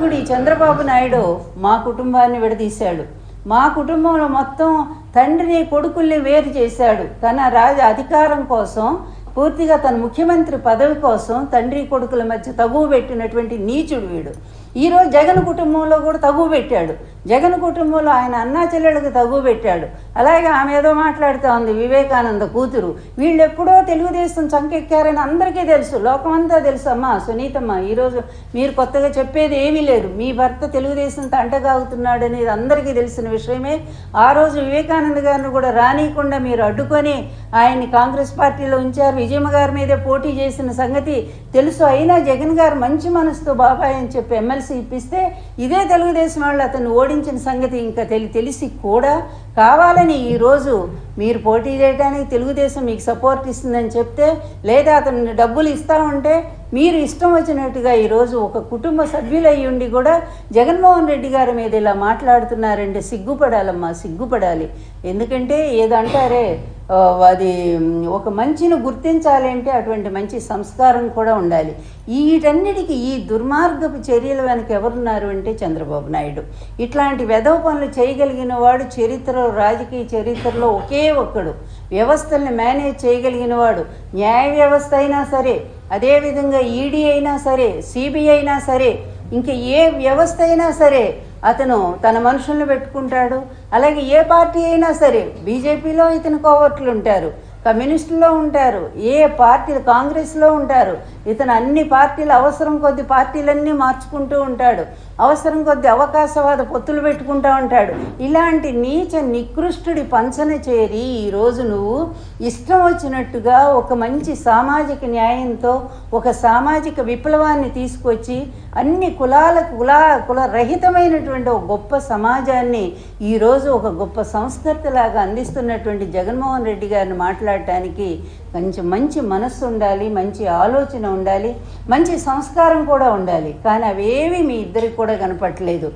దుర్మార్గుడి చంద్రబాబు నాయుడు మా కుటుంబాన్ని విడదీశాడు. మా కుటుంబంలో మొత్తం తండ్రిని కొడుకుల్ని వేరు చేశాడు. తన అధికారం కోసం, పూర్తిగా తన ముఖ్యమంత్రి పదవి కోసం తండ్రి కొడుకుల మధ్య తగువ పెట్టినటువంటి నీచుడు వీడు. ఈరోజు జగన్ కుటుంబంలో కూడా తగువ పెట్టాడు. జగన్ కుటుంబంలో ఆయన అన్నా చెల్లెళ్ళకి తగువ పెట్టాడు. అలాగే ఆమె ఏదో మాట్లాడుతూ ఉంది, వివేకానంద కూతురు. వీళ్ళు ఎప్పుడో తెలుగుదేశం చంకెక్కారని అందరికీ తెలుసు, లోకమంతా తెలుసు. అమ్మా సునీతమ్మ, ఈరోజు మీరు కొత్తగా చెప్పేది ఏమీ లేదు. మీ భర్త తెలుగుదేశంతో అంటగాగుతున్నాడు అనేది అందరికీ తెలిసిన విషయమే. ఆ రోజు వివేకానంద గారిని కూడా రానియకుండా మీరు అడ్డుకొని ఆయన్ని కాంగ్రెస్ పార్టీలో ఉంచారు. విజయమ్మ గారి మీదే పోటీ చేసిన సంగతి తెలుసు. అయినా జగన్ గారు మంచి మనసుతో బాబాయ్ అని చెప్పి ఎమ్మెల్సీ ఇప్పిస్తే ఇదే తెలుగుదేశం వాళ్ళు అతన్ని ఓడించిన సంగతి ఇంకా తెలిసి కూడా కావాలని ఈరోజు మీరు పోటీ చేయడానికి తెలుగుదేశం మీకు సపోర్ట్ ఇస్తుందని చెప్తే, లేదా అతను డబ్బులు ఇస్తూ ఉంటే మీరు ఇష్టం వచ్చినట్టుగా ఈరోజు ఒక కుటుంబ సభ్యులయ్యి ఉండి కూడా జగన్మోహన్ రెడ్డి గారి మీద ఇలా మాట్లాడుతున్నారంటే సిగ్గుపడాలమ్మా, సిగ్గుపడాలి. ఎందుకంటే ఏదంటారే, అది ఒక మంచిని గుర్తించాలి అంటే అటువంటి మంచి సంస్కారం కూడా ఉండాలి. వీటన్నిటికీ ఈ దుర్మార్గపు చర్యల వెనక ఎవరున్నారు అంటే చంద్రబాబు నాయుడు. ఇట్లాంటి వెధవ పనులు చేయగలిగిన వాడు చరిత్రలో, రాజకీయ చరిత్రలో ఒకే ఒక్కడు. వ్యవస్థల్ని మేనేజ్ చేయగలిగిన వాడు, న్యాయ వ్యవస్థ అయినా సరే, అదేవిధంగా ఈడీ అయినా సరే, సిబిఐ అయినా సరే, ఇంకా ఏ వ్యవస్థ అయినా సరే అతను తన మనుషులను పెట్టుకుంటాడు. అలాగే ఏ పార్టీ అయినా సరే, బీజేపీలో ఇతను కోవర్ట్లు ఉంటారు, కమ్యూనిస్టులో ఉంటారు, ఏ పార్టీలు కాంగ్రెస్లో ఉంటారు. ఇతను అన్ని పార్టీలు అవసరం కొద్ది పార్టీలన్నీ మార్చుకుంటూ ఉంటాడు. అవసరం కొద్ది అవకాశవాద పొత్తులు పెట్టుకుంటూ ఉంటాడు. ఇలాంటి నీచ నికృష్టుడి పంచన చేరి ఈరోజు నువ్వు ఇష్టం వచ్చినట్టుగా ఒక మంచి సామాజిక న్యాయంతో ఒక సామాజిక విప్లవాన్ని తీసుకొచ్చి అన్ని కులరహితమైనటువంటి ఒక గొప్ప సమాజాన్ని ఈరోజు ఒక గొప్ప సంస్కర్తలాగా అందిస్తున్నటువంటి జగన్మోహన్ రెడ్డి గారిని మాట్లాడటానికి కొంచెం మంచి మనస్సు ఉండాలి, మంచి ఆలోచన ఉండాలి, మంచి సంస్కారం కూడా ఉండాలి. కానీ అవేవి మీ ఇద్దరికి కూడా కనపట్లేదు.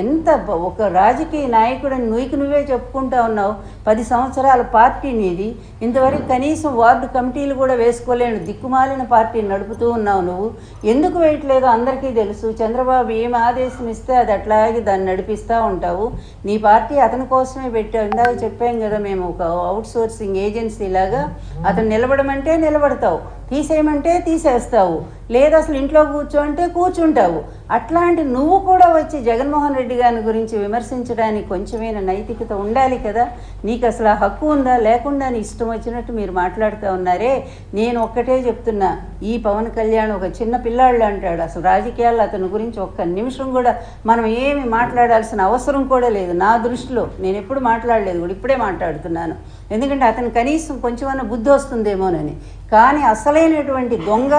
ఎంత ఒక రాజకీయ నాయకుడని నువ్వే చెప్పుకుంటా ఉన్నావు. 10 సంవత్సరాల పార్టీ నీది, ఇంతవరకు కనీసం వార్డు కమిటీలు కూడా వేసుకోలేను దిక్కుమాలిన పార్టీ నడుపుతూ ఉన్నావు. నువ్వు ఎందుకు వేయట్లేదో అందరికీ తెలుసు. చంద్రబాబు ఏం ఆదేశం ఇస్తే అది అట్లాగే దాన్ని నడిపిస్తూ ఉంటావు. నీ పార్టీ అతని కోసమే పెట్టావు. ఇందాక చెప్పాం కదా, మేము ఒక అవుట్ సోర్సింగ్ ఏజెన్సీ లాగా. అతను నిలబడమంటే నిలబడతావు, తీసేయమంటే తీసేస్తావు, లేదా అసలు ఇంట్లో కూర్చోంటే కూర్చుంటావు. అట్లాంటి నువ్వు కూడా వచ్చి జగన్మోహన్ రెడ్డి గారి గురించి విమర్శించడానికి కొంచెమైనా నైతికత ఉండాలి కదా. నీకు అసలు ఆ హక్కు ఉందా? లేకుండా నీ ఇష్టం వచ్చినట్టు మీరు మాట్లాడుతూ ఉన్నారే. నేను ఒక్కటే చెప్తున్నా, ఈ పవన్ కళ్యాణ్ ఒక చిన్న పిల్లాళ్ళు అంటాడు. అసలు రాజకీయాల్లో అతని గురించి ఒక్క నిమిషం కూడా మనం ఏమి మాట్లాడాల్సిన అవసరం కూడా లేదు. నా దృష్టిలో నేను ఎప్పుడు మాట్లాడలేదు కూడా, ఇప్పుడే మాట్లాడుతున్నాను. ఎందుకంటే అతను కనీసం కొంచెమన్నా బుద్ధి వస్తుందేమోనని. కానీ అసలైనటువంటి దొంగ,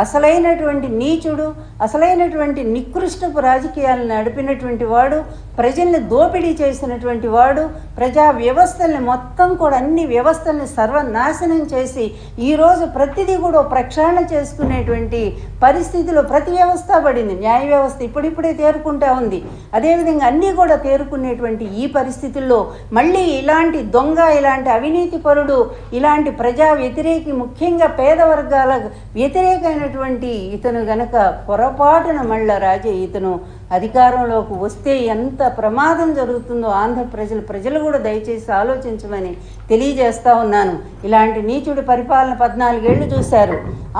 అసలైనటువంటి నీచుడు, అసలైనటువంటి నికృష్టపు రాజకీయాలను నడిపినటువంటి వాడు, ప్రజల్ని దోపిడీ చేసినటువంటి వాడు, ప్రజా వ్యవస్థల్ని మొత్తం కూడా అన్ని వ్యవస్థల్ని సర్వనాశనం చేసి ఈరోజు ప్రతిదీ కూడా ప్రక్షాళన చేసుకునేటువంటి పరిస్థితిలో ప్రతి వ్యవస్థ పడింది. న్యాయ వ్యవస్థ ఇప్పుడిప్పుడే తేరుకుంటా ఉంది. అదేవిధంగా అన్నీ కూడా తేరుకునేటువంటి ఈ పరిస్థితుల్లో మళ్ళీ ఇలాంటి దొంగ, ఇలాంటి అవినీతి పరుడు, ఇలాంటి ప్రజా వ్యతిరేకి, ముఖ్యంగా పేద వర్గాల వ్యతిరేకమైనటువంటి ఇతను గనక పొరపాటున మళ్ళా ఇతను అధికారంలోకి వస్తే ఎంత ప్రమాదం జరుగుతుందో ఆంధ్ర ప్రజలు కూడా దయచేసి ఆలోచించమని తెలియజేస్తా ఉన్నాను. ఇలాంటి నీచుడి పరిపాలన 14 ఏళ్ళు చూశారు.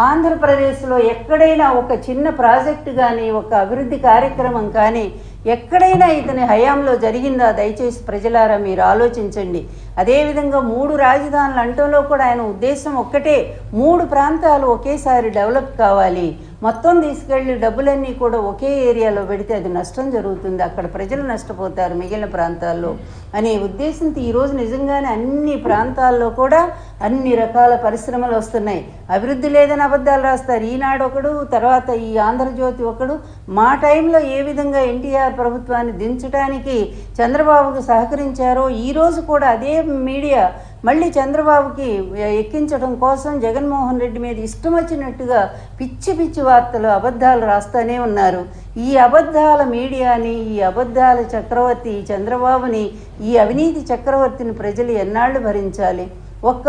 ఆంధ్రప్రదేశ్లో ఎక్కడైనా ఒక చిన్న ప్రాజెక్టు కానీ, ఒక అభివృద్ధి కార్యక్రమం కానీ ఎక్కడైనా ఇతని హయాంలో జరిగిందా? దయచేసి ప్రజలారా మీరు ఆలోచించండి. అదేవిధంగా 3 రాజధానులు అంటంలో కూడా ఆయన ఉద్దేశం ఒక్కటే, 3 ప్రాంతాలు ఒకేసారి డెవలప్ కావాలి. మొత్తం తీసుకెళ్ళి డబ్బులన్నీ కూడా ఒకే ఏరియాలో పెడితే అది నష్టం జరుగుతుంది, అక్కడ ప్రజలు నష్టపోతారు మిగిలిన ప్రాంతాల్లో అనే ఉద్దేశంతో ఈరోజు నిజంగానే అన్ని ప్రాంతాల్లో కూడా అన్ని రకాల పరిశ్రమలు వస్తున్నాయి. అభివృద్ధి లేదని అబద్ధాలు రాస్తారు. ఈనాడు ఒకడు, తర్వాత ఈ ఆంధ్రజ్యోతి ఒకడు. మా టైంలో ఏ విధంగా ఎన్టీఆర్ ప్రభుత్వాన్ని దించడానికి చంద్రబాబుకు సహకరించారో ఈరోజు కూడా అదే మీడియా మళ్ళీ చంద్రబాబుకి ఎక్కించడం కోసం జగన్మోహన్ రెడ్డి మీద ఇష్టం వచ్చినట్టుగా పిచ్చి పిచ్చి వార్తలు, అబద్ధాలు రాస్తూనే ఉన్నారు. ఈ అబద్ధాల మీడియాని, ఈ అబద్ధాల చక్రవర్తి చంద్రబాబుని, ఈ అవినీతి చక్రవర్తిని ప్రజలు ఎన్నాళ్ళు భరించాలి? ఒక్క